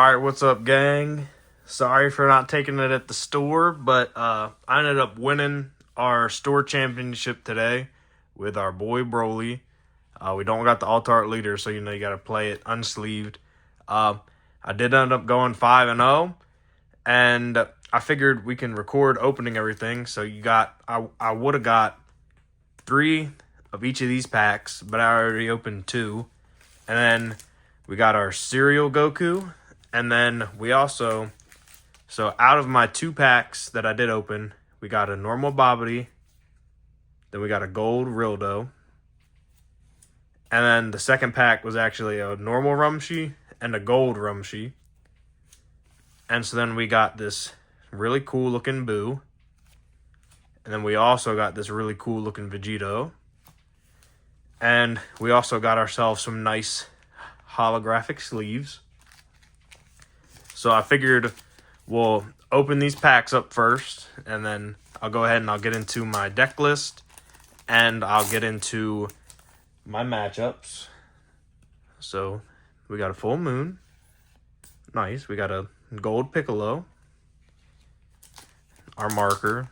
All right, what's up, gang? Sorry for not taking it at the store, but I ended up winning our store championship today with our boy Broly. We don't got the alt-art leader, so you got to play it unsleeved. Uh, I did end up going 5-0, and I figured we can record opening everything. So I would have got 3 of each of these packs, but I already opened 2, and then we got our cereal Goku. And then we also, so out of my 2 packs that I did open, we got a normal Babidi, then we got a gold Rildo, and then the second pack was actually a normal Rumshi and a gold Rumshi. And so then we got this really cool looking Boo, and then we also got this really cool looking Vegito, and we also got ourselves some nice holographic sleeves. So I figured we'll open these packs up first, and then I'll go ahead and I'll get into my deck list, and I'll get into my matchups. So we got a full moon. Nice. We got a gold Piccolo. Our marker.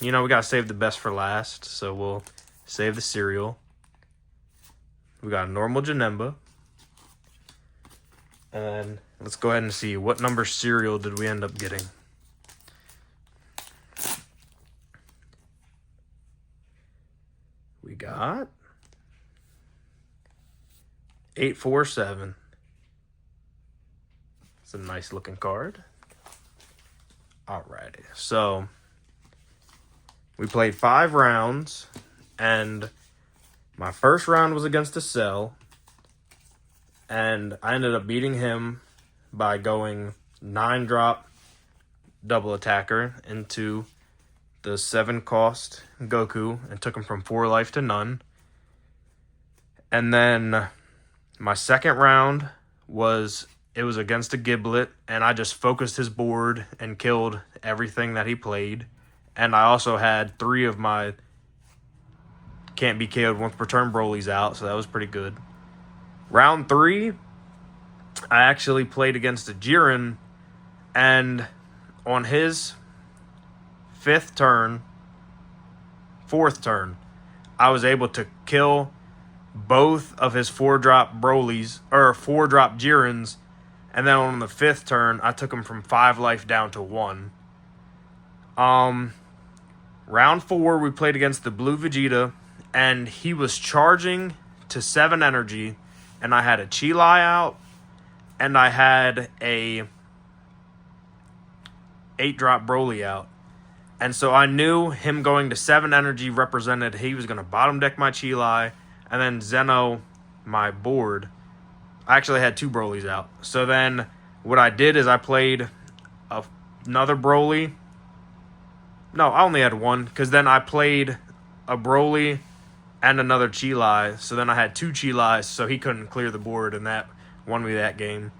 We got to save the best for last, so we'll save the cereal. We got a normal Janemba. And then let's go ahead and see what number cereal did we end up getting. We got 847. It's a nice looking card. Alrighty, so we played 5 rounds, and my first round was against a Cell. And I ended up beating him by going 9-drop double attacker into the 7-cost Goku and took him from 4 life to none. And then my second round was against a Giblet, and I just focused his board and killed everything that he played. And I also had 3 of my can't be KO'd once per turn Broly's out, so that was pretty good. Round 3, I actually played against a Jiren, and on his 4th turn, I was able to kill both of his 4-drop Brolys, or 4-drop Jirens, and then on the 5th turn, I took him from 5 life down to 1. Round 4, we played against the blue Vegeta, and he was charging to 7 energy, and I had a Chilai out, and I had a 8-drop Broly out. And so I knew him going to 7 energy represented he was going to bottom deck my Chilai, and then Zeno my board. I actually had 2 Brolys out. So then what I did is I played another Broly. No, I only had 1, because then I played a Broly and another Chilai, so then I had 2 Chilais, so he couldn't clear the board, and that won me that game.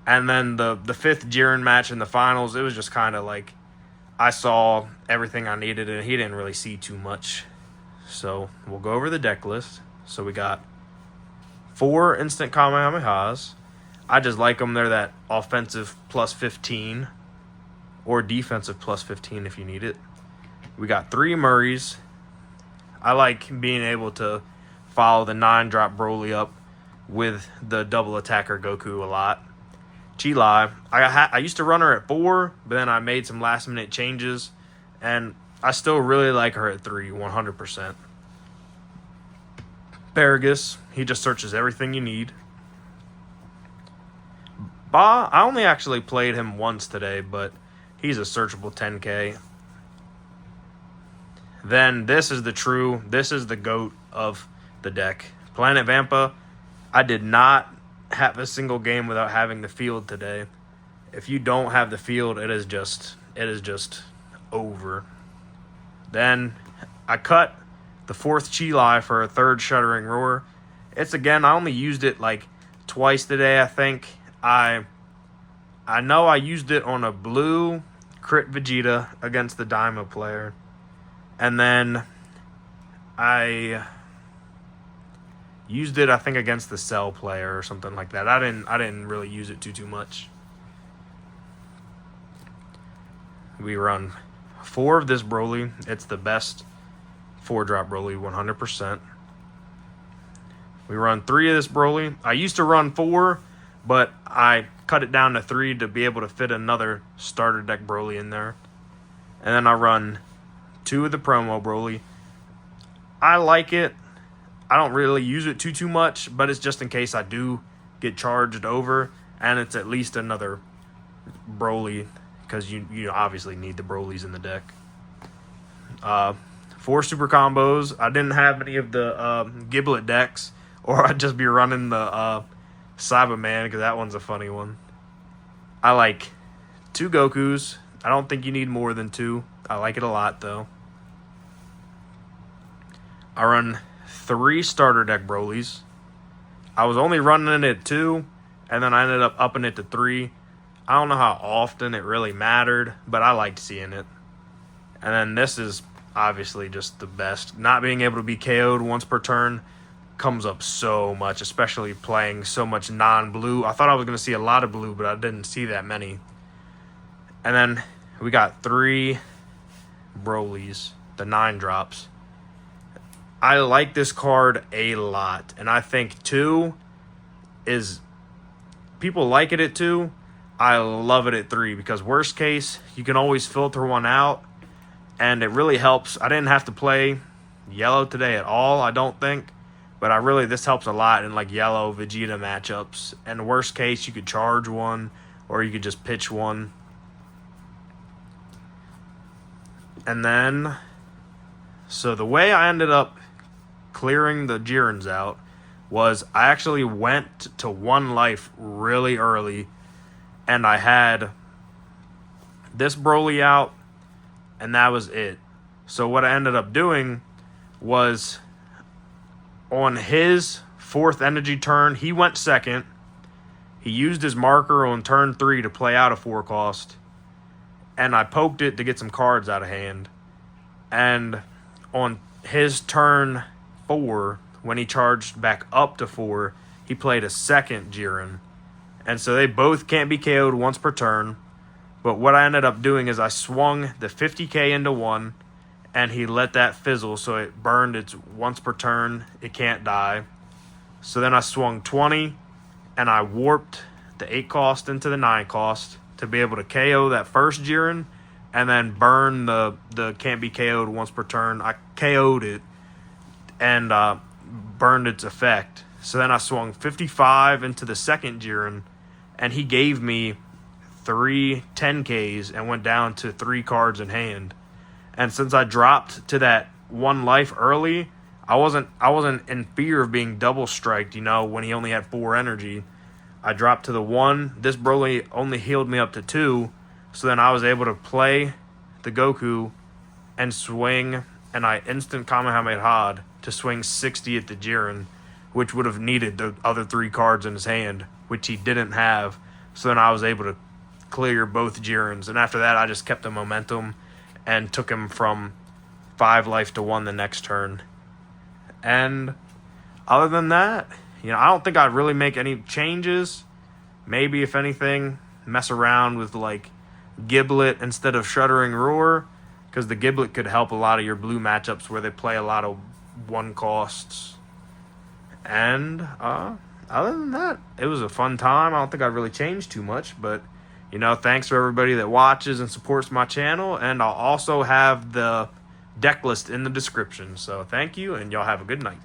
And then the 5th Jiren match in the finals, it was just kind of like I saw everything I needed, and he didn't really see too much. So we'll go over the deck list. So we got 4 instant Kamehamehas. I just like them. They're that offensive plus 15 or defensive plus 15 if you need it. We got 3 Murrays. I like being able to follow the 9-drop Broly up with the double attacker Goku a lot. Chilai, I used to run her at 4, but then I made some last-minute changes, and I still really like her at 3, 100%. Paragus, he just searches everything you need. Ba, I only actually played him once today, but he's a searchable 10k. Then this is the GOAT of the deck. Planet Vampa, I did not have a single game without having the field today. If you don't have the field, it is just over. Then I cut the 4th Chilai for a 3rd Shuddering Roar. It's again, I only used it like twice today, I think. I know I used it on a blue crit Vegeta against the Daima player. And then I used it, I think, against the Cell player or something like that. I didn't really use it too much. we run 4 of this Broly. It's the best 4-drop Broly, 100%. We run 3 of this Broly. I used to run 4, but I cut it down to 3 to be able to fit another starter deck Broly in there. And then I run 2 of the promo Broly. I like it. I don't really use it too much, but it's just in case I do get charged over, and it's at least another Broly, because you obviously need the Brolys in the deck. 4 super combos. I didn't have any of the Giblet decks, or I'd just be running the Cyberman, because that one's a funny one. I like 2 Gokus. I don't think you need more than 2. I like it a lot, though. I run 3 starter deck Brolys. I was only running it at 2, and then I ended up upping it to 3. I don't know how often it really mattered, but I liked seeing it. And then this is obviously just the best. Not being able to be KO'd once per turn comes up so much, especially playing so much non-blue. I thought I was going to see a lot of blue, but I didn't see that many. And then we got 3 Brolys, the 9-drops. I like this card a lot, and I think 2 is... People like it at 2. I love it at 3, because worst case, you can always filter one out, and it really helps. I didn't have to play yellow today at all, I don't think, but this helps a lot in like yellow Vegeta matchups. And worst case, you could charge one, or you could just pitch one. And then, so the way I ended up clearing the Jirens out was I actually went to 1 life really early, and I had this Broly out, and that was it. So what I ended up doing was, on his 4th energy turn, he went second. He used his marker on turn 3 to play out a 4 cost, and I poked it to get some cards out of hand. And on his turn 4, when he charged back up to 4, he played a second Jiren. And so they both can't be KO'd once per turn. But what I ended up doing is I swung the 50k into 1, and he let that fizzle, so it burned its once per turn. It can't die. So then I swung 20, and I warped the 8 cost into the 9 cost to be able to KO that first Jiren, and then burn the can't be KO'd once per turn. I KO'd it, and burned its effect. So then I swung 55 into the second Jiren, and he gave me 3 10Ks and went down to 3 cards in hand. And since I dropped to that 1 life early, I wasn't in fear of being double striked, when he only had 4 energy. I dropped to the 1. This Broly only healed me up to 2, so then I was able to play the Goku and swing, and I instant Kamehameha to swing 60 at the Jiren, which would have needed the other 3 cards in his hand, which he didn't have. So then I was able to clear both Jirens, and after that I just kept the momentum and took him from 5 life to 1 the next turn. And other than that, I don't think I'd really make any changes. Maybe, if anything, mess around with like Giblet instead of Shuddering Roar, because the Giblet could help a lot of your blue matchups where they play a lot of 1 costs. And other than that, it was a fun time. I don't think I really changed too much, but thanks for everybody that watches and supports my channel, and I'll also have the deck list in the description. So thank you, and y'all have a good night.